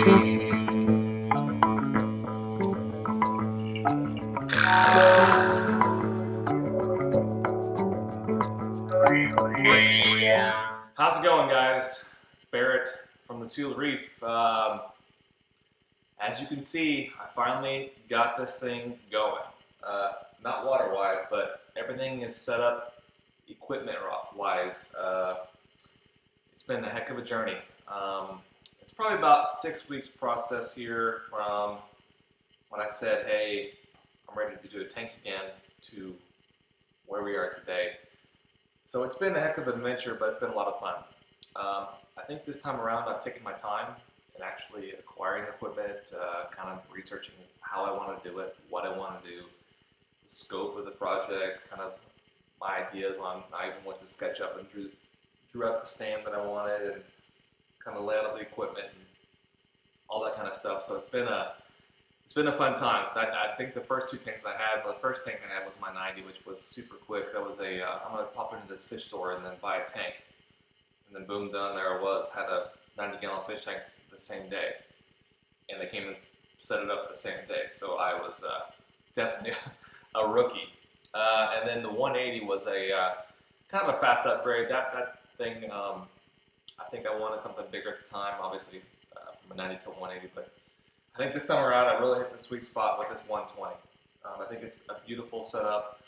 How's it going, guys? It's Barrett from the Sealed Reef. As you can see, I finally got this thing going. Not water-wise, but everything is set up equipment-wise. It's been a heck of a journey. It's probably about 6 weeks process here from when I said, hey, I'm ready to do a tank again, to where we are today. So it's been a heck of an adventure, but it's been a lot of fun. I think this time around I've taken my time in actually acquiring equipment, kind of researching how I want to do it, what I want to do, the scope of the project, kind of my ideas on, I even went to SketchUp and drew out the stand that I wanted and kind of laid out the equipment and all that kind of stuff. So it's been a fun time. So I think the first two tanks I had, well, the first tank I had was my 90, which was super quick. That was I'm going to pop into this fish store and then buy a tank. And then boom, done, there I was, had a 90-gallon fish tank the same day. And they came and set it up the same day. So I was definitely a rookie. And then the 180 was a kind of a fast upgrade. That thing, I think I wanted something bigger at the time, obviously from a 90 to 180, but I think this time around I really hit the sweet spot with this 120. I think it's a beautiful setup.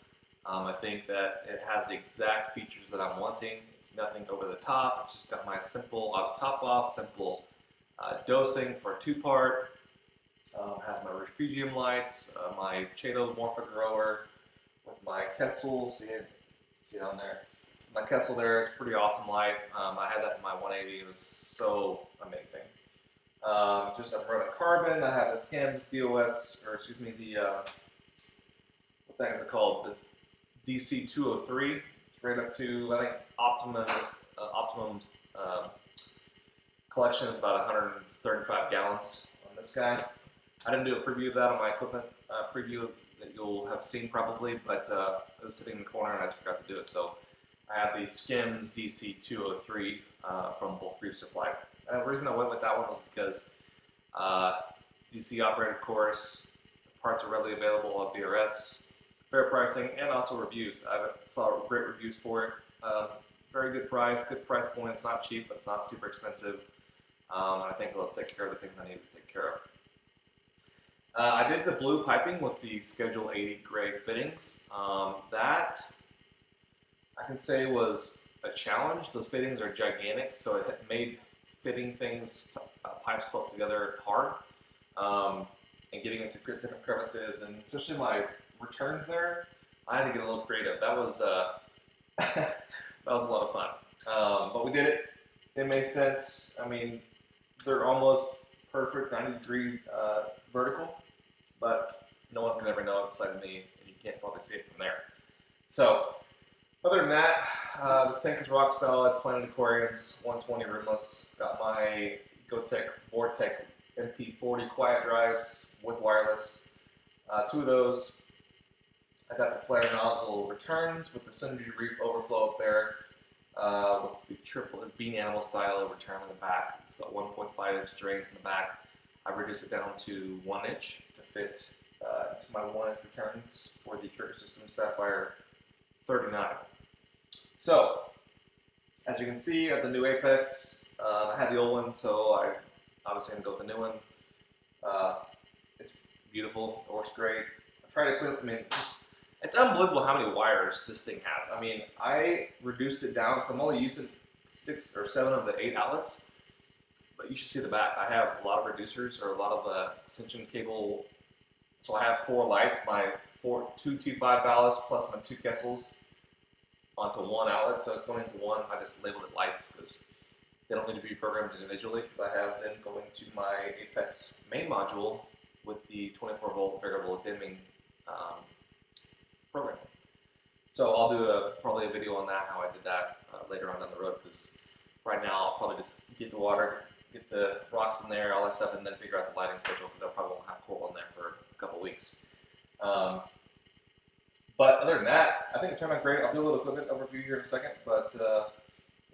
I think that it has the exact features that I'm wanting. It's nothing over the top. It's just got my simple top off, simple dosing for a 2-part. Has my refugium lights, my Chaeto Morpha grower with my Kessel. See down there. My Kessel there, it's pretty awesome light. I had that in my 180. It was so amazing. Just I've run a carbon. I have the Skims DOS, or excuse me, the what the heck is it called? This DC 203. It's right up to, I think Optimum's collection is about 135 gallons on this guy. I didn't do a preview of that on my equipment preview that you'll have seen probably, but it was sitting in the corner and I just forgot to do it. So I have the Skims DC 203 from Reef Supply. And the reason I went with that one was because DC operated course, parts are readily available on BRS, fair pricing, and also reviews. I saw great reviews for it. Very good price point. It's not cheap, but it's not super expensive. And I think it'll take care of the things I need to take care of. I did the blue piping with the Schedule 80 gray fittings. That I can say was a challenge. Those fittings are gigantic, so it made fitting things, pipes close together, hard, and getting into different crevices, and especially my returns there, I had to get a little creative. That was that was a lot of fun, but we did it. It made sense. I mean, they're almost perfect 90-degree vertical, but no one can ever know it besides me, and you can't probably see it from there. So other than that, this tank is rock solid. Planet Aquariums, 120 rimless. Got my Gotech Vortec MP40 quiet drives with wireless. 2 of those. I got the flare nozzle returns with the Synergy Reef overflow up there. With the triple bean animal style return in the back. It's got 1.5-inch drains in the back. I reduced it down to 1 inch to fit into my 1-inch returns for the Trigger System Sapphire 39. So, as you can see, I have the new Apex. I had the old one, so I obviously going to go with the new one. It's beautiful. It works great. I tried to clean up. I mean, it's unbelievable how many wires this thing has. I mean, I reduced it down, so I'm only using 6 or 7 of the 8 outlets. But you should see the back. I have a lot of reducers or a lot of extension cable. So I have 4 lights, my 2 T5 ballasts plus my 2 Kessels onto 1 outlet, so it's going into 1. I just labeled it lights because they don't need to be programmed individually, because I have them going to my Apex main module with the 24-volt variable dimming program. So I'll do probably a video on that, how I did that later on down the road, because right now I'll probably just get the water, get the rocks in there, all that stuff, and then figure out the lighting schedule, because I probably won't have coral in there for a couple weeks. But other than that, I think it turned out great. I'll do a little equipment overview here in a second, but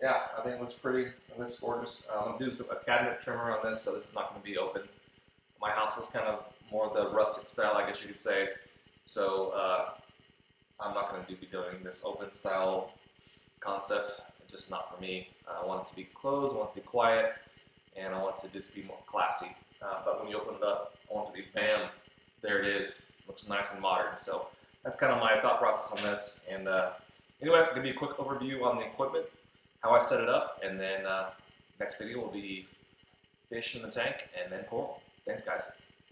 Yeah, I think it looks pretty. It looks gorgeous. I'm gonna do a cabinet trimmer on this, so this is not gonna be open. My house is kind of more the rustic style, I guess you could say. So I'm not gonna be doing this open style concept. It's just not for me. I want it to be closed. I want it to be quiet, and I want it to just be more classy. But when you open it up, I want it to be bam, there it is. Looks nice and modern. So that's kind of my thought process on this. And anyway, I'm gonna give you a quick overview on the equipment, how I set it up, and then next video will be fish in the tank and then coral. Thanks, guys.